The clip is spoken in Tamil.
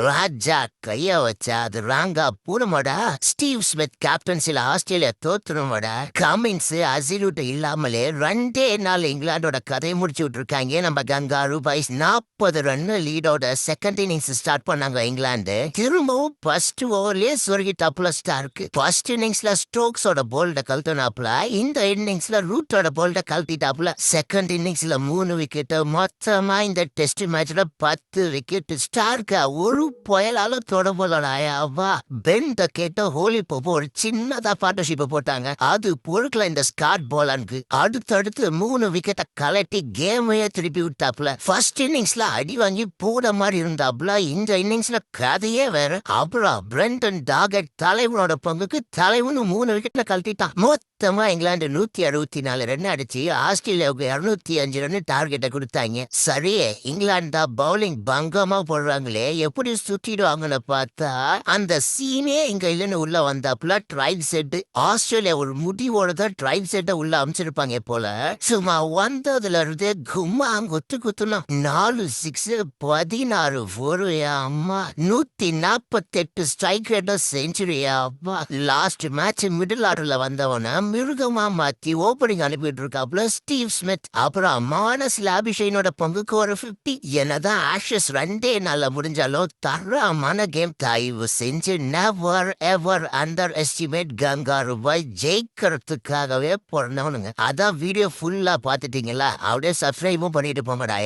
ராஜா கைய வச்சா அது ராங்கா பூனமோடா. ஸ்டீவ் ஸ்மித் கேப்டன்சில ஆஸ்திரேலியா தோத்துருமோடா. கமின்ஸ் அசிலூட் இல்லாமலே 2 நாள் இங்கிலாந்தோட கதையை முடிச்சு விட்டுருக்காங்க. நம்ம கங்காரு பாய்ஸ் 40 ரன் லீடோட செகண்ட் இன்னிங்ஸ் ஸ்டார்ட் பண்ணாங்க இங்கிலாந்து. திரும்பவும் ஃபர்ஸ்ட் ஓவர்லயே சொருகிட்டாப்புல ஸ்டார்க்கு. ஃபர்ஸ்ட் இன்னிங்ஸ்ல ஸ்டோக்ஸோட போல்ட கழட்டினாப்புல, இந்த இன்னிங்ஸ்ல ரூட்டோட போல்ட கழட்டிட்டாப்புல. செகண்ட் இன்னிங்ஸ்ல 3 விக்கெட், மொத்தமா இந்த டெஸ்ட் மேட்ச்ல 10 விக்கெட். ஸ்டார்க்கா ஒரு புயலால தொடர்புலவா பென் கேட்ட ஹோலி போப்போ ஒரு சின்னதா பார்ட்னர்ஷிப் போட்டாங்க. அது பொருட்கள இந்த ஸ்காட் போலானுக்கு அடுத்தடுத்து 3 விக்கெட்டை கலட்டி கேமையே திருப்பி விட்டாப்புல. ஃபர்ஸ்ட் இன்னிங்ஸ்ல அடி வாங்கி போட மாதிரி இருந்தாப்புல. இந்த இன்னிங்ஸ்ல கதையே வேற. அப்புறம் பிரெண்டன் டாகட் தலைவனோட பங்குக்கு தலைவனு 3 விக்கெட்ல கழட்டிட்டான். மொத்தமா இங்கிலாந்து 164 ரன் அடிச்சு ஆஸ்திரேலியாவுக்கு 205 ரன் டார்கெட்டை கொடுத்தாங்க. சரி, இங்கிலாந்து தான் பவுலிங் பங்கமா போடுறாங்களே, எப்படி சுத்திடுவாங்கன்னு பார்த்தா அந்த சீனே இங்க இல்லைன்னு உள்ள வந்தாப்புல ட்ரைப் செட். ஆஸ்திரேலியா ஒரு முடிவோட தான் ட்ரைப் செட்டை உள்ள அமைச்சிருப்பாங்க போல. சும்மா வந்ததுல இருந்து கும்மா குத்துனா 4 6 16 4 அம்மா 148 ஸ்ட்ரைக் ரேட்டும் செஞ்சுரியா அம்மா. லாஸ்ட் மேட்ச் மிடில் ஆர்டர்ல வந்தவன மிருகமா மாத்தி ஓப்பனிங் அனுப்பிட்டு இருக்காப்புல ஸ்டீவ் ஸ்மித். அப்புறம் மானஸ் லாபிஷைனோட பங்குக்கு ஒரு 50. என்னதான் ஆஷஸ் 2 நாள்ல முடிஞ்சாலும் தரமான கேம். தயவு செஞ்சு never ever underestimate kangaroo boy. ஜெயிக்கிறதுக்காகவே பிறந்தவனுங்க. அதான் வீடியோ ஃபுல்லா பாத்துட்டீங்களா? அப்படியே சப்ஸ்கிரைபும் பண்ணிட்டு போங்கடா.